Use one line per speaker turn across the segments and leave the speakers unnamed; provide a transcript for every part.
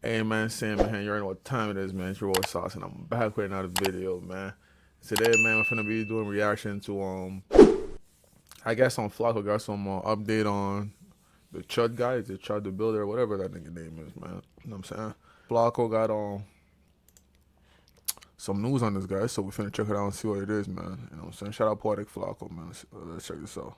Hey man, Sam, man, you already know what time it is, man. It's your boy Sauce, and I'm back with another video, man. Today, man, we're gonna be doing reaction to I guess on Flocko got some update on the Chud guy, the Chud the Builder, whatever that nigga name is, man. You know what I'm saying? Flocko got some news on this guy, so we finna check it out and see what it is, man. You know what I'm saying? Shout out Poetic Flocko, man. Let's check this out.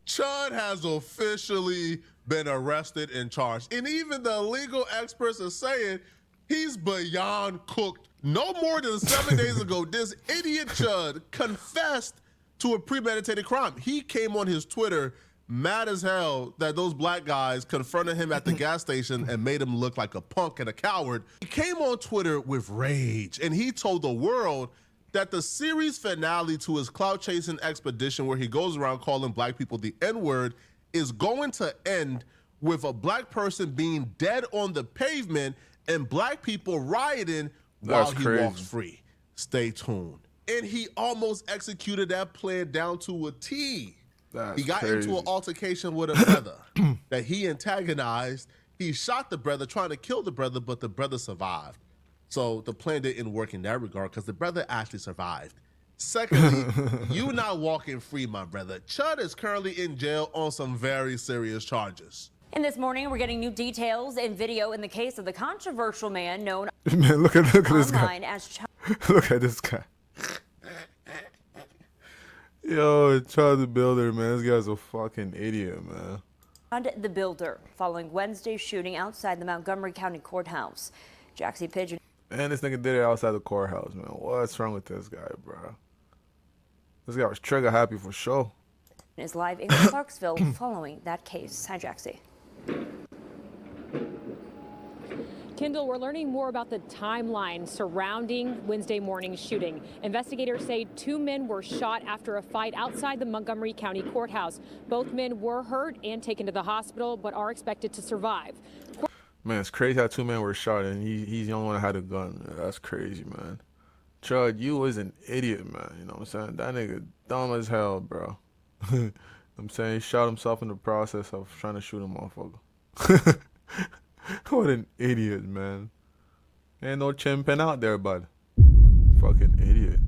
Chud has officially been arrested and charged. And even the legal experts are saying he's beyond cooked. No more than 7 days ago, this idiot Chud confessed to a premeditated crime. He came on his Twitter mad as hell that those black guys confronted him at the gas station and made him look like a punk and a coward. He came on Twitter with rage, and he told the world that the series finale to his clout-chasing expedition, where he goes around calling black people the N-word, is going to end with a black person being dead on the pavement and black people rioting while he walks free. Stay tuned. And he almost executed that plan down to a T. He got into an altercation with a brother that he antagonized. He shot the brother, trying to kill the brother, but the brother survived. So the plan didn't work in that regard because the brother actually survived. Secondly, you not walking free, my brother. Chud is currently in jail on some very serious charges.
And this morning, we're getting new details and video in the case of the controversial man known
man, look at this guy.
As Chud.
Look at this guy. Yo, Chud the Builder, man. This guy's a fucking idiot, man.
Chud the Builder, following Wednesday's shooting outside the Montgomery County Courthouse. Jaxie Pigeon.
Man, this nigga did it outside the courthouse, man. What's wrong with this guy, bro? This guy was trigger happy for sure.
Is live in Clarksville following that case. Hi, Jaxie.
Kendall, we're learning more about the timeline surrounding Wednesday morning's shooting. Investigators say 2 men were shot after a fight outside the Montgomery County Courthouse. Both men were hurt and taken to the hospital, but are expected to survive.
Man, it's crazy how 2 men were shot and he's the only one that had a gun. That's crazy, man. Chud, you was an idiot, man. You know what I'm saying? That nigga dumb as hell, bro. I'm saying he shot himself in the process of trying to shoot a motherfucker. What an idiot, man. Ain't no chimping out there, bud. Fucking idiot.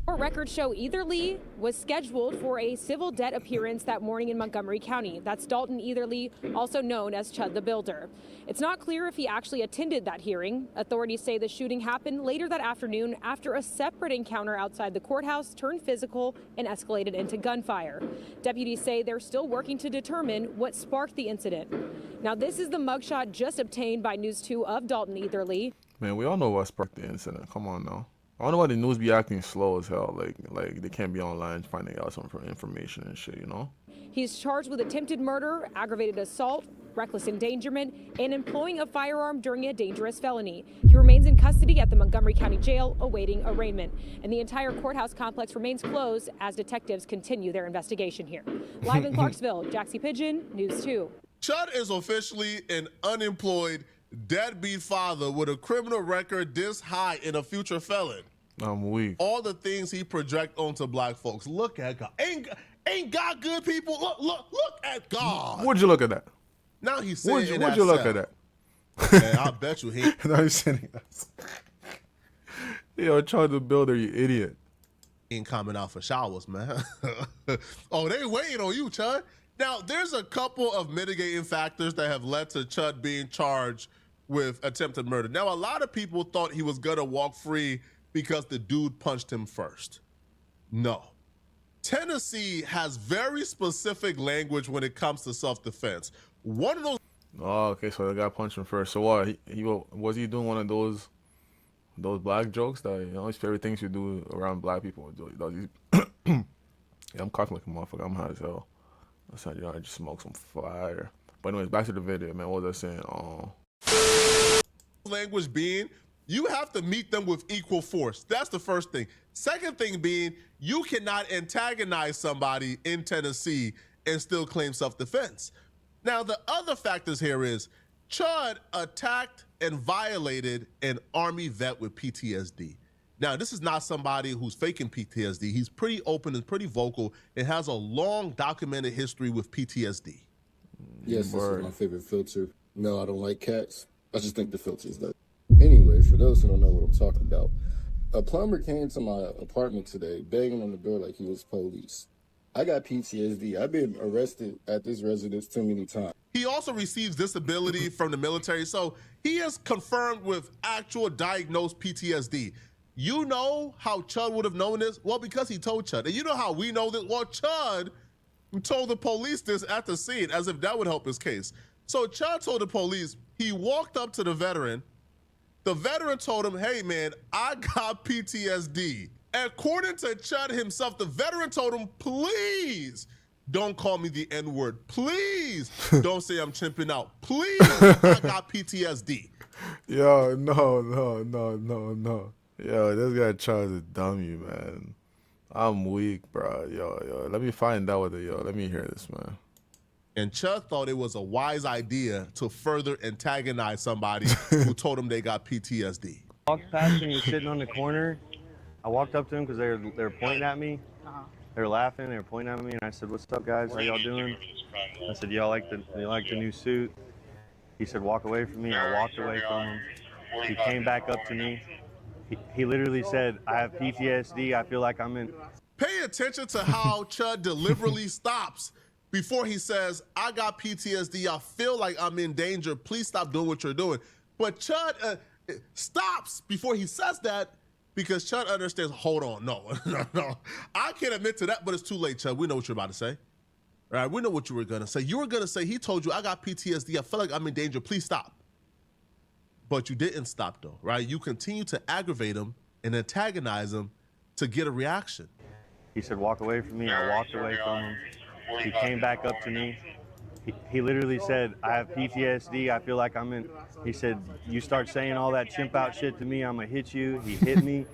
Records show Etherly was scheduled for a civil debt appearance that morning in Montgomery County. That's Dalton Etherly, also known as Chud the Builder. It's not clear if he actually attended that hearing. Authorities say the shooting happened later that afternoon after a separate encounter outside the courthouse turned physical and escalated into gunfire. Deputies say they're still working to determine what sparked the incident. Now, this is the mugshot just obtained by News 2 of Dalton Etherly.
Man, we all know what sparked the incident. Come on now. I don't know why the news be acting slow as hell. Like they can't be online finding out some information and shit, you know?
He's charged with attempted murder, aggravated assault, reckless endangerment, and employing a firearm during a dangerous felony. He remains in custody at the Montgomery County Jail awaiting arraignment. And the entire courthouse complex remains closed as detectives continue their investigation here. Live in Clarksville, Jaxie Pigeon, News 2.
Chud is officially an unemployed deadbeat father with a criminal record this high and a future felon.
I'm weak.
All the things he project onto black folks. Look at God. Ain't God good, people? Look at God.
Would you look at that?
Now he's saying
Would you look at that?
Man, I bet you he.
Now he's saying that. Yo, Chud the Builder, you idiot.
He ain't coming out for showers, man. Oh, they waiting on you, Chud. Now, there's a couple of mitigating factors that have led to Chud being charged with attempted murder. Now, a lot of people thought he was gonna walk free because the dude punched him first. No. Tennessee has very specific language when it comes to self-defense. One of those.
Oh, okay, so the guy punched him first. So what? Was he doing one of those black jokes that, you know, his favorite things you do around black people? Yeah, I'm coughing like a motherfucker. I'm high as hell. That's how, you know, I just smoke some fire. But anyways, back to the video, man. What was I saying?
Language being, you have to meet them with equal force. That's the first thing. Second thing being, you cannot antagonize somebody in Tennessee and still claim self-defense. Now, the other factors here is Chud attacked and violated an Army vet with PTSD. Now, this is not somebody who's faking PTSD. He's pretty open and pretty vocal and has a long documented history with PTSD.
Yes, this is my favorite filter. No, I don't like cats. I just think the filter is that. Anyway, for those who don't know what I'm talking about, a plumber came to my apartment today, banging on the door like he was police. I got PTSD. I've been arrested at this residence too many times.
He also receives disability from the military, so he is confirmed with actual diagnosed PTSD. You know how Chud would have known this? Well, because he told Chud. And you know how we know this? Well, Chud told the police this at the scene, as if that would help his case. So Chud told the police, he walked up to the veteran. The veteran told him, hey man, I got PTSD. According to Chud himself, the veteran told him, please don't call me the N-word. Please don't say I'm chimping out. Please, I got PTSD.
Yo, no. Yo, this guy Chud is a dummy, man. I'm weak, bro. Yo, let me find out what let me hear this, man.
And Chud thought it was a wise idea to further antagonize somebody who told him they got PTSD.
Walked past him, he was sitting on the corner. I walked up to him because they were pointing at me. They were laughing, they were pointing at me, and I said, what's up, guys? How y'all doing? I said, y'all like the new suit? He said, walk away from me. I walked away from him. He came back up to me. He literally said, I have PTSD. I feel like I'm in.
Pay attention to how Chud deliberately stops before he says, I got PTSD. I feel like I'm in danger. Please stop doing what you're doing. But Chud stops before he says that because Chud understands, hold on, no. I can't admit to that, but it's too late, Chud. We know what you're about to say. All right, we know what you were going to say. You were going to say, he told you, I got PTSD. I feel like I'm in danger. Please stop. But you didn't stop, though, right? You continue to aggravate him and antagonize him to get a reaction.
He said, walk away from me. I walked away from him. He came back up to me. He literally said, I have PTSD. I feel like I'm in. He said, you start saying all that chimp out shit to me, I'm going to hit you. He hit me,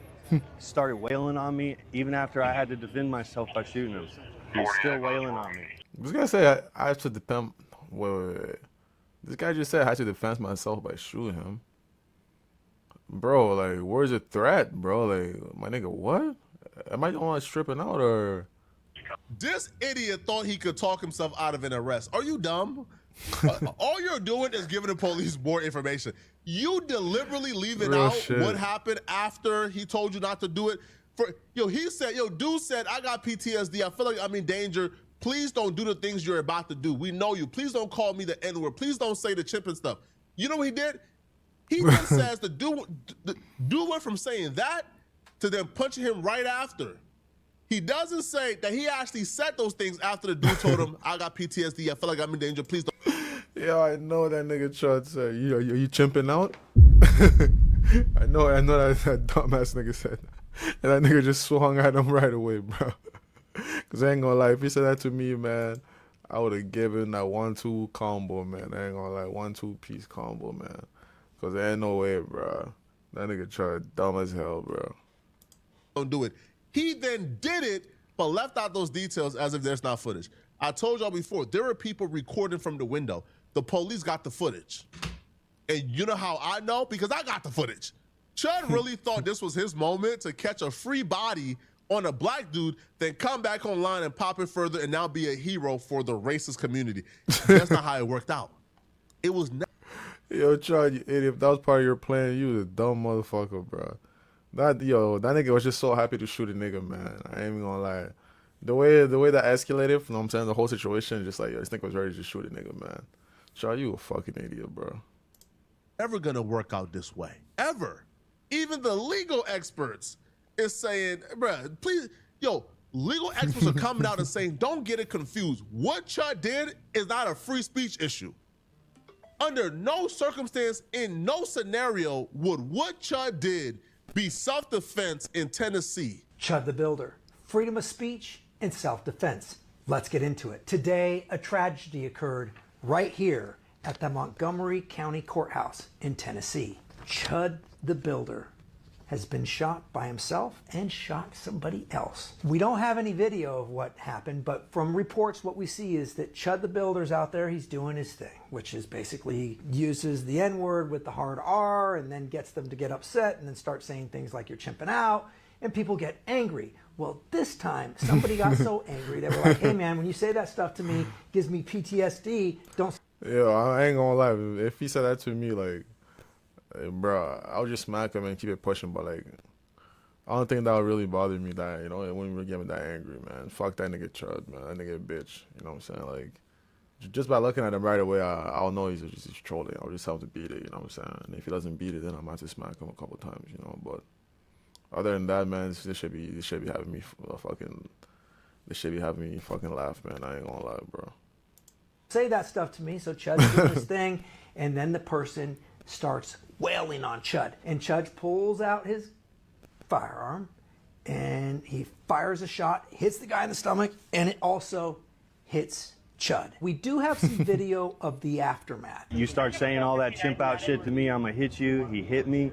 started wailing on me, even after I had to defend myself by shooting him. He was still wailing on me.
This guy said I should defend. Wait. This guy just said I should defend myself by shooting him. Bro, like, where's the threat, bro? Like, my nigga, what? Am I the one stripping out or?
This idiot thought he could talk himself out of an arrest. Are you dumb? All you're doing is giving the police more information. You deliberately leaving
Real
out
shit.
what happened after he told you not to do it. Dude said, I got PTSD. I feel like I'm in danger. Please don't do the things you're about to do. We know you. Please don't call me the N-word. Please don't say the chimp and stuff. You know what he did? He then says the dude went from saying that to then punching him right after. He doesn't say that he actually said those things after the dude told him, I got PTSD. I feel like I'm in danger. Please don't.
Yeah, I know that nigga Chud said, you chimping out? I know that dumbass nigga said that. And that nigga just swung at him right away, bro. Because I ain't gonna lie, if he said that to me, man, I would have given that 1-2 combo, man. I ain't gonna lie, 1-2 piece combo, man. Because there ain't no way, bro. That nigga Chud dumb as hell, bro.
Don't do it. He then did it, but left out those details as if there's not footage. I told y'all before, there were people recording from the window. The police got the footage. And you know how I know? Because I got the footage. Chud really thought this was his moment to catch a free body on a black dude, then come back online and pop it further and now be a hero for the racist community. That's not how it worked out. It was not.
Yo, Chud, you idiot. If that was part of your plan, you was a dumb motherfucker, bro. That nigga was just so happy to shoot a nigga, man. I ain't even gonna lie. The way that escalated, you know what I'm saying, the whole situation, just like, yo, this nigga was ready to shoot a nigga, man. Chud, you a fucking idiot, bro.
Ever gonna work out this way. Ever. Even the legal experts is saying, bruh, please, legal experts are coming out and saying, don't get it confused. What Chud did is not a free speech issue. Under no circumstance, in no scenario, would what Chud did be self-defense in Tennessee.
Chud the Builder, freedom of speech and self-defense. Let's get into it. Today, a tragedy occurred right here at the Montgomery County Courthouse in Tennessee. Chud the Builder has been shot by himself and shot somebody else. We don't have any video of what happened, but from reports, what we see is that Chud the Builder's out there, he's doing his thing, which is basically uses the N-word with the hard R and then gets them to get upset and then start saying things like you're chimping out and people get angry. Well, this time somebody got so angry they were like, hey man, when you say that stuff to me, gives me PTSD, don't.
Yo, I ain't gonna lie. If he said that to me, like, hey, bro, I'll just smack him and keep it pushing. But like, I don't think that would really bother me. That it wouldn't really get me that angry, man. Fuck that nigga Chud, man. That nigga a bitch. You know what I'm saying? Like, just by looking at him right away, I'll know he's trolling. I'll just have to beat it. You know what I'm saying? And if he doesn't beat it, then I might have to smack him a couple times. But other than that, man, this should be having me fucking. This should be having me fucking laugh, man. I ain't gonna lie, bro.
Say that stuff to me. So Chud's doing his thing, and then the person starts wailing on Chud. And Chud pulls out his firearm, and he fires a shot, hits the guy in the stomach, and it also hits Chud. We do have some video of the aftermath.
You start saying all that chimp out shit to me, I'm gonna hit you. He hit me,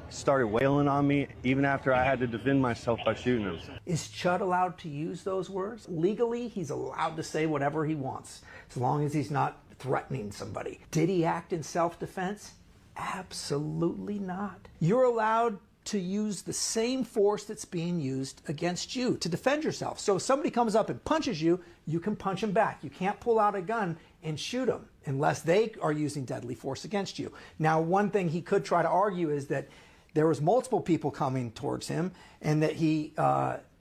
started wailing on me, even after I had to defend myself by shooting him.
Is Chud allowed to use those words? Legally, he's allowed to say whatever he wants, as long as he's not threatening somebody. Did he act in self-defense? Absolutely not. You're allowed to use the same force that's being used against you to defend yourself. So if somebody comes up and punches you, you can punch them back. You can't pull out a gun and shoot them unless they are using deadly force against you. Now, one thing he could try to argue is that there was multiple people coming towards him and that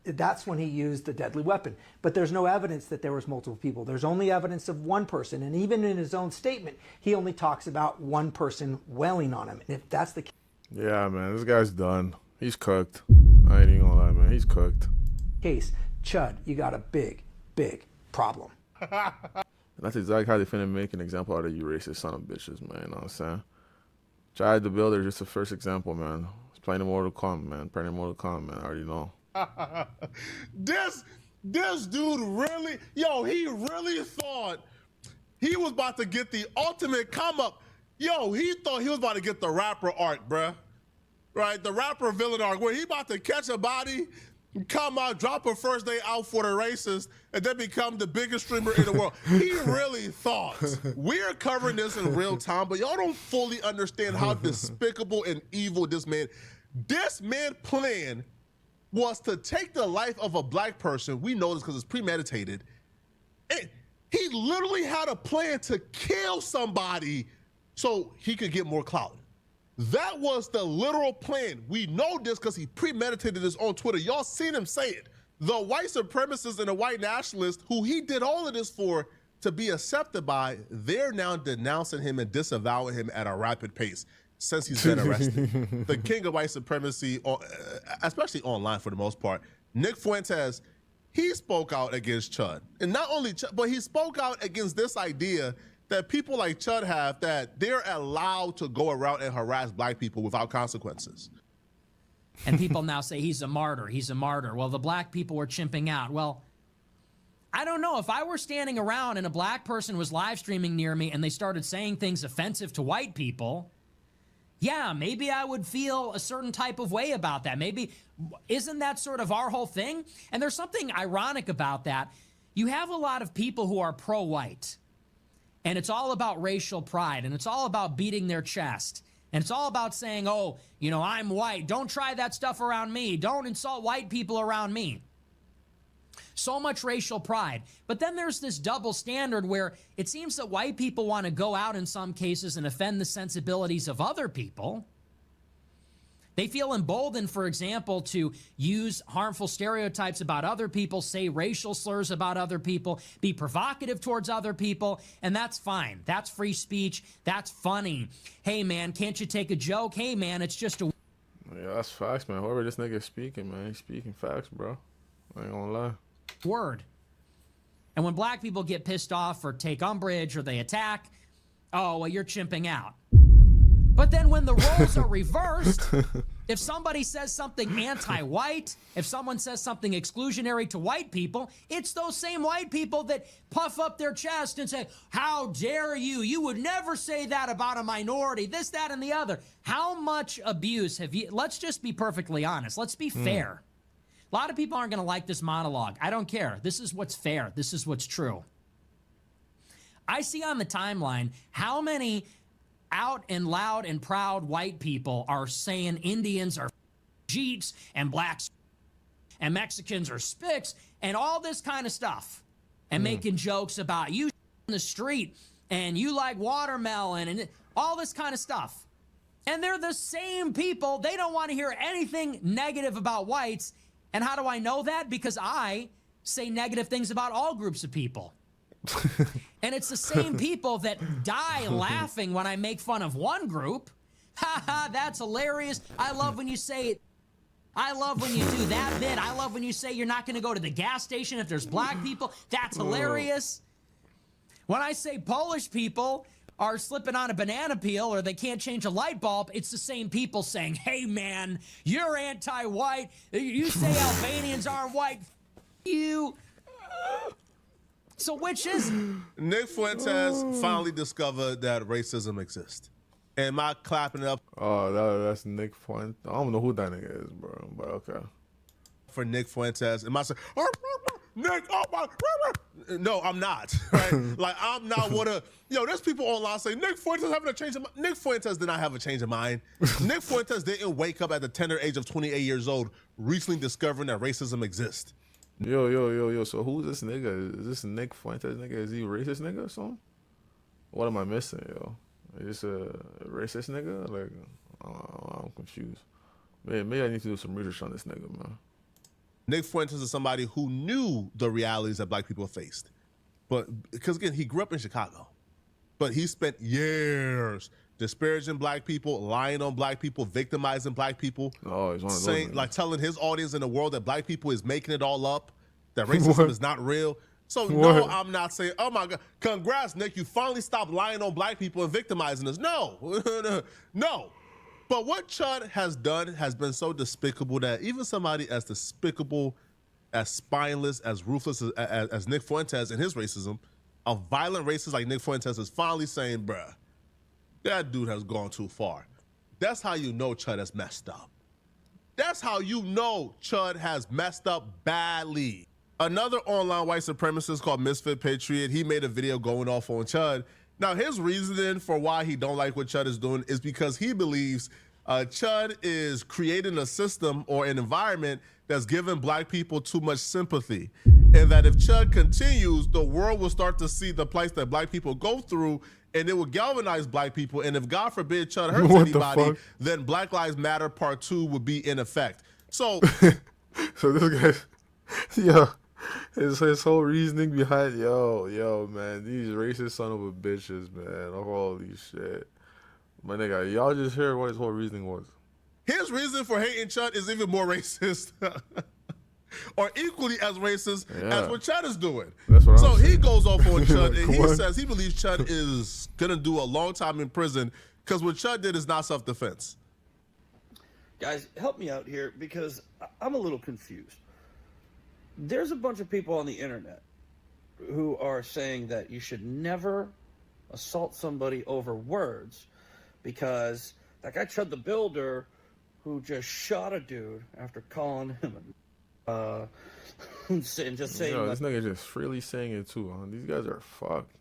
that's when he used the deadly weapon. But there's no evidence that there was multiple people. There's only evidence of one person. And even in his own statement, he only talks about one person wailing on him. And if that's the case,
Yeah, man, this guy's done. He's cooked. I ain't even gonna lie, man. He's cooked.
Chud, you got a big, big problem.
And that's exactly how they finna make an example out of you racist son of bitches, man. You know what I'm saying? Chud the Builder is just the first example, man. He's playing in Mortal Kombat, man. Playing in Mortal Kombat, man. I already know.
This dude really, he really thought he was about to get the ultimate come up. He thought he was about to get the rapper arc, bruh. Right? The rapper villain arc, where he about to catch a body, come out, drop a first day out for the racist, and then become the biggest streamer in the world. He really thought. We're covering this in real time, but y'all don't fully understand how despicable and evil this man plan was to take the life of a black person. We know this because it's premeditated. And he literally had a plan to kill somebody so he could get more clout. That was the literal plan. We know this because he premeditated this on Twitter. Y'all seen him say it. The white supremacists and the white nationalists who he did all of this for to be accepted by, they're now denouncing him and disavowing him at a rapid pace since he's been arrested. The king of white supremacy, especially online for the most part, Nick Fuentes, he spoke out against Chud. And not only Chud, but he spoke out against this idea that people like Chud have, that they're allowed to go around and harass black people without consequences.
And people now say he's a martyr. He's a martyr. Well, the black people were chimping out. Well, I don't know. If I were standing around and a black person was live streaming near me and they started saying things offensive to white people, yeah, maybe I would feel a certain type of way about that. Maybe, isn't that sort of our whole thing? And there's something ironic about that. You have a lot of people who are pro-white, and it's all about racial pride, and it's all about beating their chest. And it's all about saying, oh, I'm white. Don't try that stuff around me. Don't insult white people around me. So much racial pride. But then there's this double standard where it seems that white people want to go out in some cases and offend the sensibilities of other people. They feel emboldened, for example, to use harmful stereotypes about other people, say racial slurs about other people, be provocative towards other people, and that's fine. That's free speech. That's funny. Hey, man, can't you take a joke? Hey, man, it's just a...
Yeah, that's facts, man. Whoever this nigga is speaking, man, he's speaking facts, bro. I ain't gonna lie.
word. And when black people get pissed off or take umbrage or they attack, oh, well, you're chimping out. But then when the roles are reversed, if somebody says something anti-white, if someone says something exclusionary to white people, it's those same white people that puff up their chest and say, how dare you? You would never say that about a minority, this, that, and the other. How much abuse have you... Let's just be perfectly honest. Let's be fair. A lot of people aren't going to like this monologue. I don't care. This is what's fair. This is what's true. I see on the timeline how many out and loud and proud white people are saying Indians are Jeets and blacks and Mexicans are spics and all this kind of stuff and making jokes about you in the street and you like watermelon and all this kind of stuff. And they're the same people. They don't want to hear anything negative about whites. And how do I know that? Because I say negative things about all groups of people. And it's the same people that die laughing when I make fun of one group. Ha ha, that's hilarious. I love when you say it. I love when you do that bit. I love when you say you're not going to go to the gas station if there's black people. That's hilarious. When I say Polish people are slipping on a banana peel or they can't change a light bulb, it's the same people saying, hey man, you're anti-white. You say Albanians aren't white. You. So which is it?
Nick Fuentes finally discovered that racism exists. Am I clapping up
Oh, that's Nick Fuentes. I don't know who that nigga is, bro. But okay.
for Nick Fuentes? Am I saying, Nick, oh my, no, I'm not. Right? Like, I'm not one of, there's people online saying, Nick Fuentes having a change of mind. Nick Fuentes did not have a change of mind. Nick Fuentes didn't wake up at the tender age of 28 years old, recently discovering that racism exists.
Yo. So who's this nigga? Is this Nick Fuentes nigga? Is he a racist nigga or something? What am I missing, yo? Is this a racist nigga? Like, I'm confused. Maybe I need to do some research on this nigga, man.
Nick Fuentes is somebody who knew the realities that black people faced. But, because again, he grew up in Chicago. But he spent years disparaging black people, lying on black people, victimizing black people.
Oh, he's one of those
saying,
niggas.
like, telling his audience in the world that black people is making it all up, that racism is not real. So, no, I'm not saying, oh my God, congrats, Nick, you finally stopped lying on black people and victimizing us. No, no. But what Chud has done has been so despicable that even somebody as despicable, as spineless, as ruthless as Nick Fuentes and his racism, a violent racist like Nick Fuentes is finally saying, bruh, that dude has gone too far. That's how you know Chud has messed up. That's how you know Chud has messed up badly. Another online white supremacist called Misfit Patriot, he made a video going off on Chud. Now, his reasoning for why he don't like what Chud is doing is because he believes Chud is creating a system or an environment that's giving black people too much sympathy. And that if Chud continues, the world will start to see the place that black people go through, and it will galvanize black people. And if, God forbid, Chud hurts
What the
anybody,
fuck?
then Black Lives Matter Part 2 would be in effect. So,
So this guy, yo, his whole reasoning behind, yo, man, these racist son of a bitches, man, holy shit. My nigga, y'all just heard what his whole reasoning was.
his reason for hating Chud is even more racist. Or equally as racist as what Chud is doing.
That's what
so
I'm
he
saying.
goes off on Chud and he
What?
says he believes Chud is going to do a long time in prison because what Chud did is not self-defense.
Guys, help me out here because I'm a little confused. There's a bunch of people on the internet who are saying that you should never assault somebody over words because that guy Chud the Builder who just shot a dude after calling him and just saying
Yo,
like,
this nigga just freely saying it too, huh? These guys are fucked.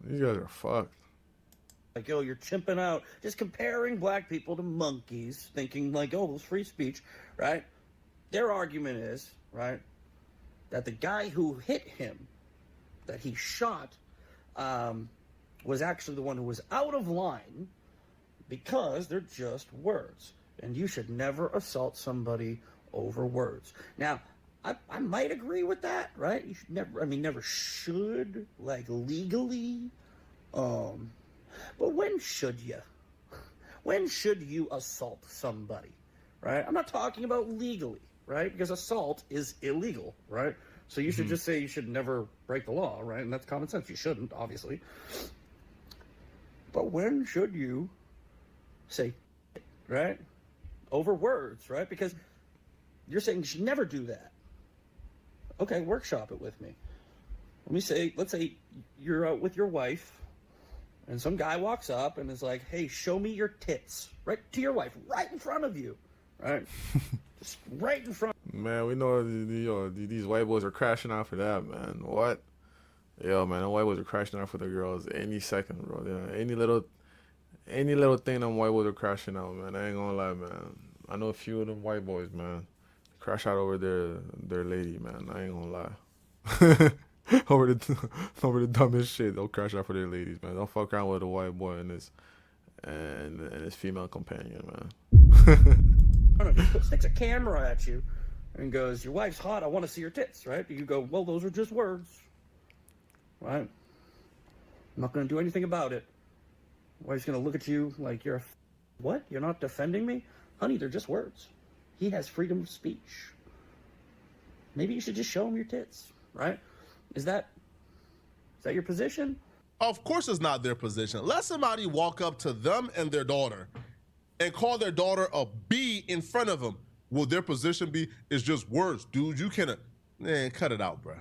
These guys are fucked.
like, yo, you're chimping out, just comparing black people to monkeys, thinking like, oh, it's free speech, right? Their argument is, right, that the guy who hit him, that he shot, was actually the one who was out of line because they're just words. And you should never assault somebody over words. Now, I might agree with that, right? You should never, never should, like, legally. But when should you? When should you assault somebody, right? I'm not talking about legally, right? Because assault is illegal, right? So you should just say you should never break the law, right? And that's common sense. You shouldn't, obviously. But when should you say, right? Over words, right? Because you're saying you should never do that. Okay, workshop it with me. Let's say you're out with your wife, and some guy walks up and is like, hey, show me your tits. Right to your wife, right in front of you. Right? Just right in front.
Man, we know these white boys are crashing out for that, man. What? Yo, man, the white boys are crashing out for the girls any second, bro. Any little thing them white boys are crashing out, man. I ain't gonna lie, man. I know a few of them white boys, man. Crash out over their lady, man. I ain't gonna lie. over the over the dumbest shit. They'll crash out for their ladies, man. Don't fuck around with a white boy and his female companion, man.
I don't know, he sticks a camera at you and goes, "Your wife's hot. I want to see your tits." Right? You go, "Well, those are just words." Right? I'm not going to do anything about it. Wife's going to look at you like you're what? You're not defending me? Honey, they're just words. He has freedom of speech. Maybe you should just show him your tits, right? Is that your position?
Of course it's not their position. Let somebody walk up to them and their daughter and call their daughter a B in front of them. Will their position be, it's just words, dude? You can't, man, cut it out, bro.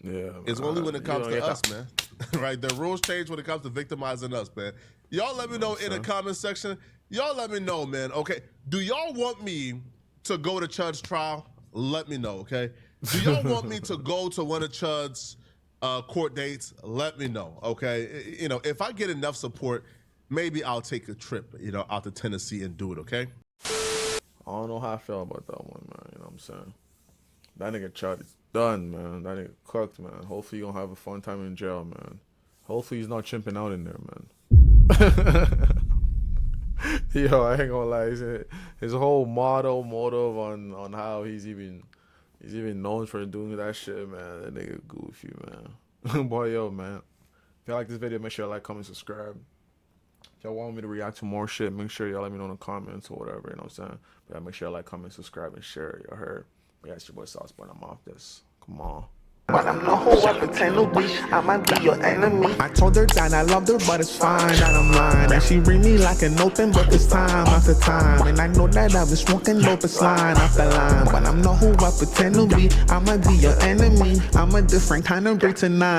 Yeah,
It's
man.
only when it comes
You
to
don't
us, man. Right? The rules change when it comes to victimizing us, man. Y'all let me know in the comment section. Y'all let me know, man. Okay. Do y'all want me to go to Chud's trial? Let me know, okay? Do y'all want me to go to one of Chud's court dates? Let me know, okay? You know, if I get enough support, maybe I'll take a trip, you know, out to Tennessee and do it, okay?
I don't know how I feel about that one, man. You know what I'm saying? That nigga Chud is done, man. That nigga cooked, man. Hopefully, you gonna have a fun time in jail, man. Hopefully, he's not chimping out in there, man. Yo, I ain't gonna lie. His whole motive on how he's even known for doing that shit, man. That nigga goofy, man. Boy, yo, man. If y'all like this video, make sure you like, comment, subscribe. If y'all want me to react to more shit, make sure y'all let me know in the comments or whatever, you know what I'm saying? But yeah, make sure you like, comment, subscribe, and share. You heard? But yeah, it's your boy Sauce, but I'm off this. Come on.
But I'm no hoe, I pretend to be. I might be your enemy. I told her that I loved her, but it's fine that I'm lying. And she read me like an open book this time after time. And I know that I've been smoking dope, it's line after line. But I'm no hoe, I pretend to be. I might be your enemy. I'm a different kind of breed tonight.